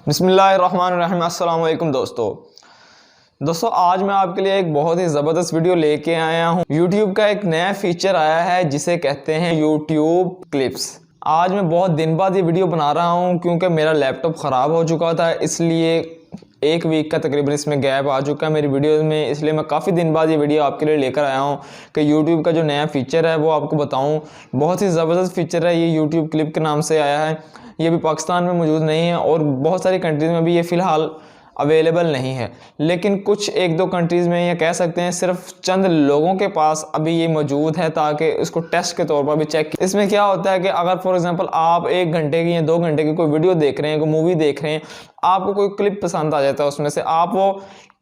बिस्मिल्लाहिर्रहमानिर्रहीम। अस्सलाम वालेकुम दोस्तों आज मैं आपके लिए एक बहुत ही ज़बरदस्त वीडियो लेके आया हूँ। YouTube का एक नया फीचर आया है जिसे कहते हैं YouTube क्लिप्स। आज मैं बहुत दिन बाद ये वीडियो बना रहा हूँ क्योंकि मेरा लैपटॉप ख़राब हो चुका था, इसलिए एक वीक का तकरीबन इसमें गैप आ चुका है मेरी वीडियोज़ में। इसलिए मैं काफ़ी दिन बाद ये वीडियो आपके लिए लेकर आया हूँ कि YouTube का जो नया फ़ीचर है वो आपको बताऊँ। बहुत ही ज़बरदस्त फ़ीचर है, ये YouTube क्लिप के नाम से आया है। ये भी पाकिस्तान में मौजूद नहीं है और बहुत सारी कंट्रीज़ में भी ये फ़िलहाल अवेलेबल नहीं है, लेकिन कुछ एक दो कंट्रीज़ में ये कह सकते हैं सिर्फ चंद लोगों के पास अभी ये मौजूद है ताकि इसको टेस्ट के तौर पर भी चेक। इसमें क्या होता है कि अगर फॉर एग्जांपल आप 1 घंटे की या 2 घंटे की कोई वीडियो देख रहे हैं, कोई मूवी देख रहे हैं, आपको कोई क्लिप पसंद आ जाता है, उसमें से आप वो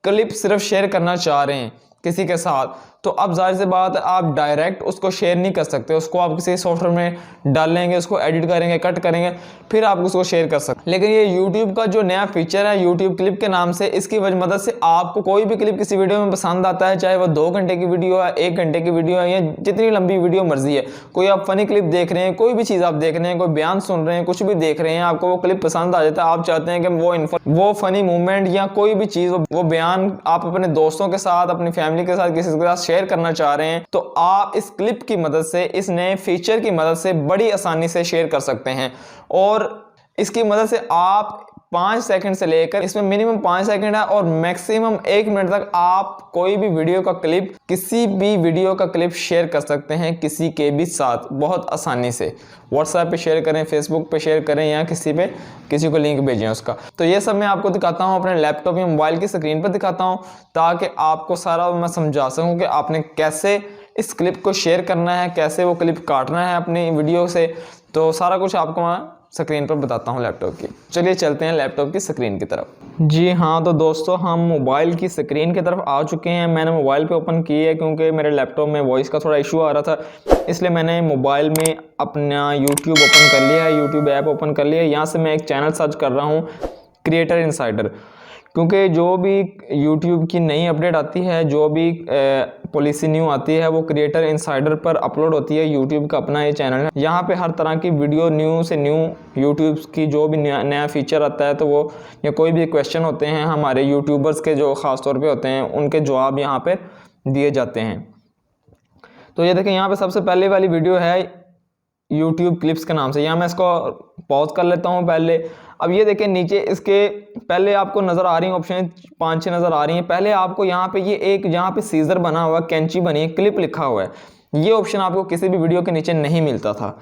क्लिप सिर्फ शेयर करना चाह रहे हैं किसी के साथ, तो अब जाहिर सी बात है आप डायरेक्ट उसको शेयर नहीं कर सकते। उसको आप किसी सॉफ्टवेयर में डालेंगे, उसको एडिट करेंगे, कट करेंगे, फिर आप उसको शेयर कर सकते। लेकिन ये YouTube का जो नया फीचर है YouTube क्लिप के नाम से, इसकी मदद से आपको कोई भी क्लिप किसी वीडियो में पसंद आता है, चाहे वो 2 घंटे की वीडियो है, 1 घंटे की वीडियो है या जितनी लंबी वीडियो मर्जी है, कोई आप फनी क्लिप देख रहे हैं, कोई भी चीज़ आप देख रहे हैं, कोई बयान सुन रहे हैं, कुछ भी देख रहे हैं, आपको वो क्लिप पसंद आ जाता है, आप चाहते हैं कि वो फनी मूवमेंट या कोई भी चीज़, वो बयान आप अपने दोस्तों के साथ, अपनी फैमिली के साथ, किसी के साथ शेयर करना चाह रहे हैं, तो आप इस क्लिप की मदद से, इस नए फीचर की मदद से बड़ी आसानी से शेयर कर सकते हैं। और इसकी मदद से आप 5 सेकंड से लेकर, इसमें मिनिमम 5 सेकंड है और मैक्सिमम 1 मिनट तक आप कोई भी वीडियो का क्लिप, किसी भी वीडियो का क्लिप शेयर कर सकते हैं किसी के भी साथ बहुत आसानी से। व्हाट्सएप पे शेयर करें, फेसबुक पे शेयर करें या किसी को लिंक भेजें उसका। तो ये सब मैं आपको दिखाता हूँ, अपने लैपटॉप या मोबाइल की स्क्रीन पर दिखाता हूँ ताकि आपको सारा मैं समझा सकूँ कि आपने कैसे इस क्लिप को शेयर करना है, कैसे वो क्लिप काटना है अपनी वीडियो से। तो सारा कुछ आपको मैं स्क्रीन पर बताता हूँ लैपटॉप की। चलिए चलते हैं लैपटॉप की स्क्रीन की तरफ। जी हाँ, तो दोस्तों हम मोबाइल की स्क्रीन की तरफ आ चुके हैं। मैंने मोबाइल पे ओपन की है क्योंकि मेरे लैपटॉप में वॉइस का थोड़ा इशू आ रहा था, इसलिए मैंने मोबाइल में अपना YouTube ओपन कर लिया है, YouTube ऐप ओपन कर लिया है। यहाँ से मैं एक चैनल सर्च कर रहा हूँ, क्रिएटर इनसाइडर, क्योंकि जो भी YouTube की नई अपडेट आती है, जो भी पॉलिसी न्यू आती है, वो क्रिएटर इनसाइडर पर अपलोड होती है। YouTube का अपना ये चैनल है, यहाँ पे हर तरह की वीडियो न्यू से न्यू YouTube की जो भी नया फीचर आता है, तो वो या कोई भी क्वेश्चन होते हैं हमारे यूट्यूबर्स के जो ख़ास तौर पे होते हैं, उनके जवाब यहाँ पे दिए जाते हैं। तो ये देखें, यहाँ पे सबसे पहले वाली वीडियो है YouTube क्लिप्स के नाम से। यहाँ मैं इसको पॉज कर लेता हूँ पहले। अब ये देखें नीचे इसके पहले आपको नज़र आ रही हैं ऑप्शन 5-6 नज़र आ रही हैं। पहले आपको यहाँ पे ये एक जहाँ पे सीजर बना हुआ है, कैंची बनी है, क्लिप लिखा हुआ है, ये ऑप्शन आपको किसी भी वीडियो के नीचे नहीं मिलता था।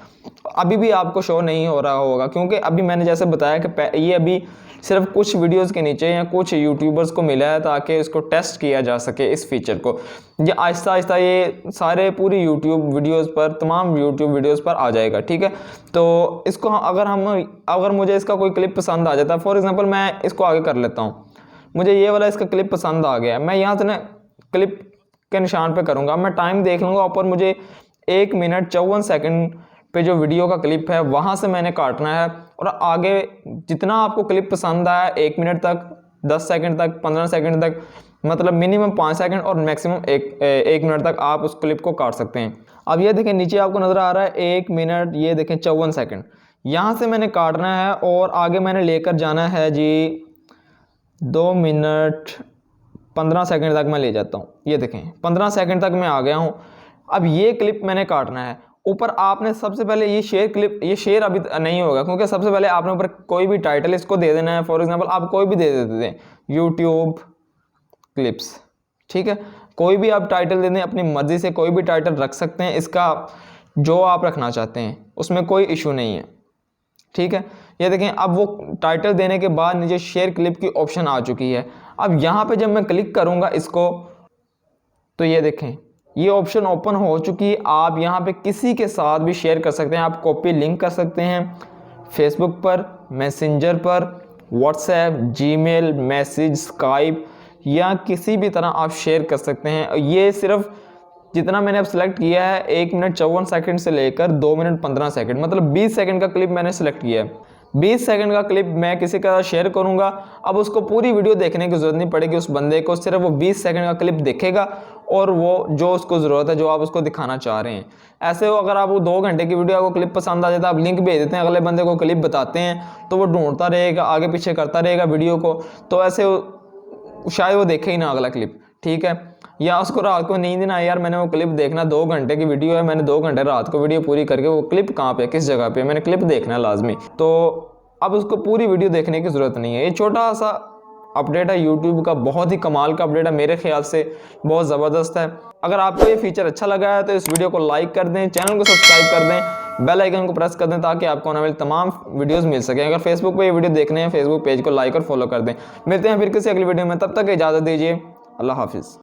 अभी भी आपको शो नहीं हो रहा होगा क्योंकि अभी मैंने जैसे बताया कि ये अभी सिर्फ कुछ वीडियोस के नीचे या कुछ यूट्यूबर्स को मिला है ताकि इसको टेस्ट किया जा सके इस फीचर को। ये आहिस्ता आहिस्ता ये सारे पूरी यूट्यूब वीडियोस पर, तमाम यूट्यूब वीडियोस पर आ जाएगा, ठीक है। तो इसको अगर मुझे इसका कोई क्लिप पसंद आ जाता है, फॉर एग्जांपल मैं इसको आगे कर लेता हूँ, मुझे ये वाला इसका क्लिप पसंद आ गया, मैं यहाँ से ना क्लिप के निशान पे करूँगा, मैं टाइम देख लूँगा ऊपर, मुझे 1 मिनट 54 सेकंड पे जो वीडियो का क्लिप है वहाँ से मैंने काटना है। और आगे जितना आपको क्लिप पसंद आया, 1 मिनट तक, 10 सेकंड तक, 15 सेकंड तक, मतलब मिनिमम 5 सेकंड और मैक्सिमम 1 मिनट तक आप उस क्लिप को काट सकते हैं। अब ये देखें नीचे आपको नज़र आ रहा है 1 मिनट, ये देखें 54 सेकंड, यहाँ से मैंने काटना है और आगे मैंने लेकर जाना है जी 2 मिनट 15 सेकंड तक मैं ले जाता हूँ। ये देखें 15 सेकंड तक मैं आ गया हूँ। अब ये क्लिप मैंने काटना है। ऊपर आपने सबसे पहले ये शेयर अभी नहीं होगा क्योंकि सबसे पहले आपने ऊपर कोई भी टाइटल इसको दे देना है। फॉर एग्जांपल आप कोई भी दे देते थे, यूट्यूब क्लिप्स, ठीक है, कोई भी आप टाइटल दे दें, अपनी मर्जी से कोई भी टाइटल रख सकते हैं, इसका जो आप रखना चाहते हैं उसमें कोई इशू नहीं है, ठीक है। ये देखें अब वो टाइटल देने के बाद नीचे शेयर क्लिप की ऑप्शन आ चुकी है। अब यहाँ पे जब मैं क्लिक करूँगा इसको, तो ये देखें ये ऑप्शन ओपन हो चुकी है। आप यहाँ पे किसी के साथ भी शेयर कर सकते हैं, आप कॉपी लिंक कर सकते हैं फेसबुक पर, मैसेंजर पर, व्हाट्सएप, जीमेल, मैसेज, स्काइप या किसी भी तरह आप शेयर कर सकते हैं। ये सिर्फ जितना मैंने अब सेलेक्ट किया है 1 मिनट 54 सेकंड से लेकर 2 मिनट 15 सेकंड, मतलब 20 सेकंड का क्लिप मैंने सेलेक्ट किया है। 20 सेकंड का क्लिप मैं किसी का शेयर करूंगा, अब उसको पूरी वीडियो देखने की ज़रूरत नहीं पड़ेगी। उस बंदे को सिर्फ वो 20 सेकंड का क्लिप देखेगा और वो जो उसको ज़रूरत है, जो आप उसको दिखाना चाह रहे हैं। ऐसे हो अगर आपको 2 घंटे की वीडियो आपको क्लिप पसंद आ जाता है, आप लिंक भेज देते हैं, अगले बंदे को क्लिप बताते हैं, तो वो ढूंढता रहेगा, आगे पीछे करता रहेगा वीडियो को, तो ऐसे शायद वो देखे ही ना अगला क्लिप। ठीक है, या उसको रात को नींद ना आए, यार मैंने वो क्लिप देखना, 2 घंटे की वीडियो है, मैंने 2 घंटे रात को वीडियो पूरी करके वो क्लिप कहाँ पे, किस जगह पे, मैंने क्लिप देखना है लाजमी। तो अब उसको पूरी वीडियो देखने की ज़रूरत नहीं है। ये छोटा सा अपडेट है यूट्यूब का, बहुत ही कमाल का अपडेट है, मेरे ख्याल से बहुत ज़बरदस्त है। अगर आपको ये फीचर अच्छा लगा है तो इस वीडियो को लाइक कर दें, चैनल को सब्सक्राइब कर दें, बेल आइकन को प्रेस कर दें ताकि आपको आने वाली तमाम वीडियोस मिल सकें। अगर फेसबुक पे ये वीडियो देखने हैं, फेसबुक पेज को लाइक और फॉलो कर दें। मिलते हैं फिर किसी अगली वीडियो में, तब तक इजाज़त दीजिए। अल्लाह हाफिज़।